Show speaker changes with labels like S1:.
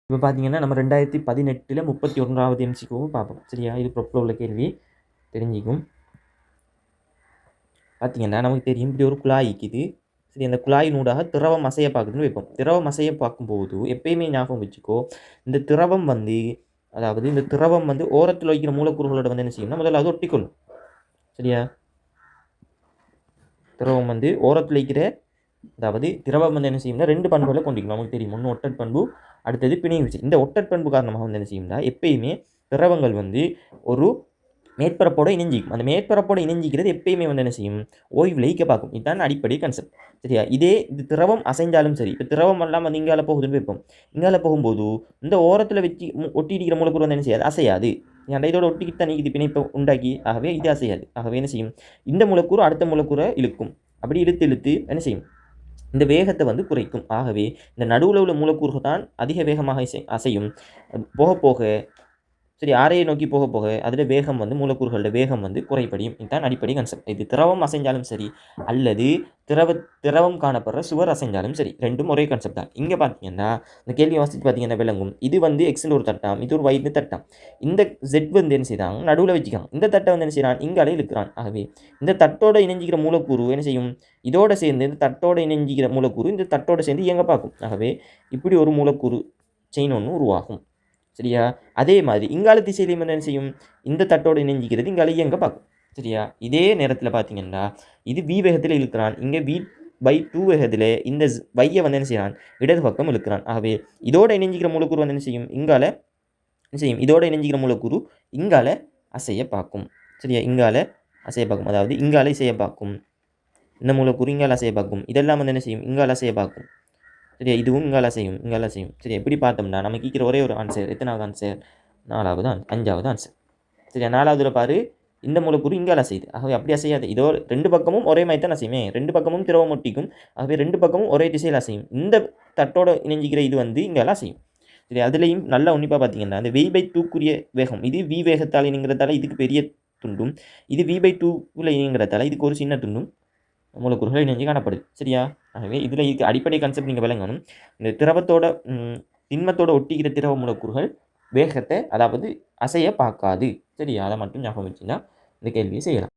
S1: இப்போ பார்த்தீங்கன்னா நம்ம 2018 31வது எம்சிக்யூவும் பார்ப்போம். சரியா? இது ப்ரொப்ல உள்ள கேள்வி தெரிஞ்சிக்கும். பார்த்தீங்கன்னா நமக்கு தெரியும் இப்படி ஒரு குழாய் இருக்குது. சரி, அந்த குழாயினூடாக திரவம் அசைய பார்க்குதுன்னு வைப்போம். திரவம் அசைய பார்க்கும்போது எப்பயுமே ஞாபகம் வச்சுக்கோ, இந்த திரவம் வந்து அதாவது இந்த திரவம் வந்து ஓரத்தில் வைக்கிற மூலக்கூறுகளோட வந்து என்ன செய்யும்னா முதல்ல அது ஒட்டிக்கொள்ளும். சரியா? திரவம் வந்து ஓரத்தில் வைக்கிற அதாவது திரவம் வந்து என்ன செய்யும்னா 2 பண்புகளை கொண்டிருக்கும். நமக்கு தெரியும். ஒன்று ஒட்டற் பண்பு, அடுத்தது பிணைவு விசை. இந்த ஒட்டற் பண்பு காரணமாக வந்து என்ன செய்யும்னா எப்பயுமே திரவங்கள் வந்து ஒரு மேற்பரப்போட இணைஞ்சிக்கும். அந்த மேற்பரப்போட இணைஞ்சிக்கிறது எப்பயுமே வந்து என்ன செய்யும்? ஓய்வில் ஈக்க பார்க்கும். இதுதான் அடிப்படை கான்செப்ட். சரியா? இதே இது திரவம் அசைஞ்சாலும் சரி, இப்போ திரவம் எல்லாம் வந்து இங்கால போகுதுன்னு வைப்போம். இங்கால போகும்போது இந்த ஓரத்தில் வச்சு ஒட்டி இருக்கிற மூலக்கூறு வந்து என்ன செய்யாது? அசையாது. ஏன்டா இதோட ஒட்டிக்கிட்டு தான் இது பிணைப்பை உண்டாக்கி, ஆகவே இது அசையாது. ஆகவே என்ன செய்யும்? இந்த மூலக்கூறு அடுத்த மூலக்கூறை இழுக்கும். அப்படி இழுத்து இழுத்து என்ன செய்யும்? இந்த வேகத்தை வந்து குறைக்கும். ஆகவே இந்த நடுவில் உள்ள மூலக்கூறுகள் தான் அதிக வேகமாக அசையும். போக போக சரி, ஆரையை நோக்கி போக போக அதில் வேகம் வந்து மூலக்கூறுகளோட வேகம் வந்து குறைபடியும். இதுதான் அடிப்படை கான்செப்ட். இது திரவம் அசைஞ்சாலும் சரி, அல்லது திரவம் காணப்படுற சுவர் அசைஞ்சாலும் சரி, ரெண்டும் ஒரே கான்செப்ட் தான். இங்கே பார்த்தீங்கன்னா இந்த கேள்வி வாசித்து பார்த்தீங்கன்னா விளங்கும். இது வந்து எக்ஸில் ஒரு தட்டம், இது ஒரு ஒய்னு தட்டம். இந்த ஜெட் வந்து என்ன செய்யறாங்க? நடுவில் வச்சுக்காங்க. இந்த தட்டை வந்து என்ன செய்யறான்? இங்காலே இழுக்கிறான். ஆகவே இந்த தட்டோட இணைஞ்சிக்கிற மூலக்கூறு என்ன செய்யும்? இதோட சேர்ந்து இந்த தட்டோட இணைஞ்சிக்கிற மூலக்கூறு இந்த தட்டோட சேர்ந்து இயங்க பார்க்கும். ஆகவே இப்படி ஒரு மூலக்கூறு செயின் ஒன்று உருவாகும். சரியா? அதே மாதிரி இங்கால திசையிலையும் என்ன செய்யும்? இந்த தட்டோடு இணைஞ்சிக்கிறது இங்கால இயங்க பார்க்கும். சரியா? இதே நேரத்தில் பார்த்தீங்கன்னா இது v வேகத்தில் இழுக்கிறான். இங்கே v/2 வேகத்தில் இந்த வையை வந்து என்ன செய்யறான்? இடது பக்கம் இழுக்கிறான். ஆகவே இதோட இணைஞ்சிக்கிற மூலக்கூறு வந்து என்ன செய்யும்? இங்கால என்ன செய்யும்? இதோட இணைஞ்சிக்கிற மூலக்கூறு இங்கால அசைய பார்க்கும். சரியா? இங்கால அசைய பார்க்கும். அதாவது இங்கால இசைய பார்க்கும். இந்த மூலக்கூறு இங்கால அசைய பார்க்கும். இதெல்லாம் வந்து என்ன செய்யும்? இங்கால அசைய பார்க்கும். சரியா? இதுவும் இங்கால செய்யும், இங்கால செய்யும். சரி, எப்படி பார்த்தோம்னா நமக்கு இருக்கிற ஒரே ஒரு ஆன்சர். எத்தனாவது ஆன்சர்? 5வது ஆன்சர். சரியா? 4வதுல பாரு, இந்த மூலக்கூறு இங்கால செய்யுது. ஆகவே அப்படி அசையாது. இதோ 2 பக்கமும் ஒரே மாதிரி தான் அசையுமே. 2 பக்கமும் திரவம் ஒட்டிக்கும். ஆகவே 2 பக்கமும் ஒரே திசையில் அசையும். இந்த தட்டோட இணைஞ்சிக்கிற இது வந்து இங்கால அசையும். சரி, அதுலேயும் நல்லா உன்னிப்பாக பார்த்தீங்கன்னா அந்த v/2க்குரிய வேகம் இது v வேகத்தால் இணைங்கிறதால இதுக்கு பெரிய துண்டும், இது v/2ல இணைங்கிறதால இதுக்கு ஒரு சின்ன துண்டும் மூலக்கூறுகள் இணைஞ்சு காணப்படுது. சரியா? ஆகவே இதில் இதுக்கு அடிப்படை கான்செப்ட் நீங்கள் விளங்கணும். இந்த திரவத்தோட திண்மத்தோட ஒட்டிக்கிற திரவ மூலக்கூறுகள் வேகத்தை அதாவது அசைய பார்க்காது. சரியா? அதை மட்டும் ஞாபகம் வச்சுன்னா இந்த கேள்வியை செய்யலாம்.